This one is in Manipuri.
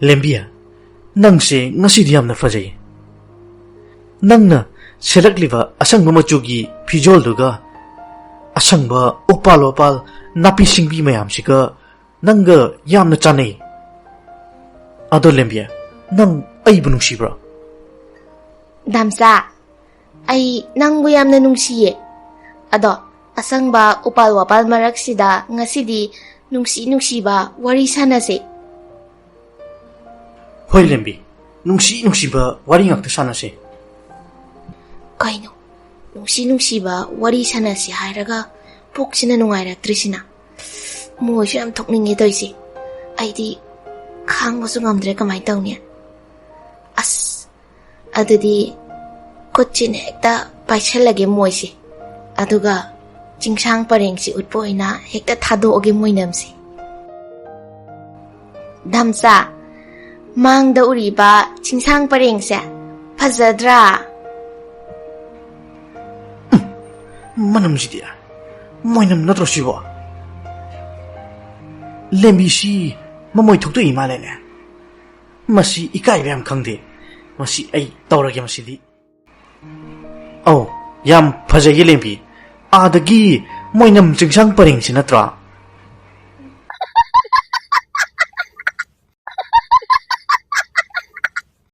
ꯂꯦꯝꯕꯤꯌꯥ, ꯅꯪꯁꯦ ꯉꯁꯤꯗꯤ ꯌꯥꯝꯅ ꯐꯖꯩ. ꯅꯪꯅ ꯁꯦꯠꯂꯛꯂꯤꯕ ꯑꯁꯪꯕ ꯃꯆꯨꯒꯤ ꯐꯤꯖꯣꯜꯗꯨꯒ ꯑꯁꯪꯕ ꯎꯄꯥꯜ ꯅꯥꯄꯤ ꯁꯤꯡꯕꯤ ꯃꯌꯥꯝꯁꯤꯒ ꯅꯪꯒ ꯌꯥꯝꯅ ꯆꯥꯟꯅꯩ. ꯑꯗꯣ ꯂꯦꯝꯕꯤꯌꯥ, ꯅꯪ ꯑꯩꯕꯨ ꯅꯨꯡꯁꯤꯕ꯭ꯔꯣ? ꯗꯥꯝꯆꯥ, ꯑꯩ ꯅꯪꯕꯨ ꯌꯥꯝꯅ ꯅꯨꯡꯁꯤꯌꯦ. ꯑꯗꯣ ꯑꯁꯪꯕ ꯎꯄꯥꯜ ꯋꯥꯄꯥꯜ ꯃꯔꯛꯁꯤꯗ ꯉꯁꯤꯗꯤ ꯅꯨꯡꯁꯤꯕ ꯋꯥꯔꯤ ꯁꯥꯟꯅꯁꯦ. ꯍꯣꯏ ꯂꯦꯝꯕꯤ, ꯅꯨꯡꯁꯤꯕ ꯋꯥꯔꯤ ꯉꯥꯛꯇ ꯁꯥꯟꯅꯁꯦ. ꯀꯩꯅꯣ, ꯅꯨꯡꯁꯤꯕ ꯋꯥꯔꯤ ꯁꯥꯟꯅꯁꯦ ꯍꯥꯏꯔꯒ ꯄꯨꯛꯁꯤꯅ ꯅꯨꯡꯉꯥꯏꯔꯛꯇ꯭ꯔꯤꯁꯤꯅ? ꯃꯣꯏꯁꯨ ꯌꯥꯝ ꯊꯣꯛꯅꯤꯡꯉꯦ ꯇꯧꯏꯁꯦ. ꯑꯩꯗꯤ ꯈꯥꯡꯕꯁꯨ ꯉꯝꯗ꯭ꯔꯦ, ꯀꯃꯥꯏꯅ ꯇꯧꯅꯤ? ꯑꯁ, ꯑꯗꯨꯗꯤ ꯈꯨꯠꯁꯤꯅ ꯍꯦꯛꯇ ꯄꯥꯏꯁꯜꯂꯒꯦ ꯃꯣꯏꯁꯦ, ꯑꯗꯨꯒ ꯆꯤꯡꯁꯥꯡ ꯄꯔꯦꯡꯁꯤ ꯎꯠꯄ ꯑꯣꯏꯅ ꯍꯦꯛꯇ ꯊꯥꯗꯣꯛꯑꯒꯦ ꯃꯣꯏꯅꯝꯁꯤ. ꯗꯥꯝꯆꯥ, ꯃꯥꯡꯗ ꯎꯔꯤꯕ ꯆꯤꯡꯁꯥꯡ ꯄꯔꯦꯡꯁꯦ ꯐꯖꯗ꯭ꯔꯥ? ꯃꯅꯝꯁꯤꯗꯤ ꯃꯣꯏꯅꯝ ꯅꯠꯇ꯭ꯔꯣ ꯁꯤꯕꯣ? ꯂꯦꯝꯕꯤꯁꯤ ꯃꯃꯣꯏ ꯊꯣꯛꯇꯣꯛꯏ ꯃꯥꯜꯂꯦꯅꯦ. ꯃꯁꯤ ꯏꯀꯥꯏꯕ ꯌꯥꯝ ꯈꯪꯗꯦ. ꯃꯁꯤ ꯑꯩ ꯇꯧꯔꯒꯦ ꯃꯁꯤꯗꯤ. ꯌꯥꯝ ꯐꯖꯩꯌꯦ ꯂꯦꯝꯕꯤ. ꯑꯥꯗꯒꯤ ꯃꯣꯏꯅꯝ ꯆꯤꯡꯁꯥꯡ ꯄꯔꯦꯡꯁꯤ ꯅꯠꯇ꯭ꯔꯣ?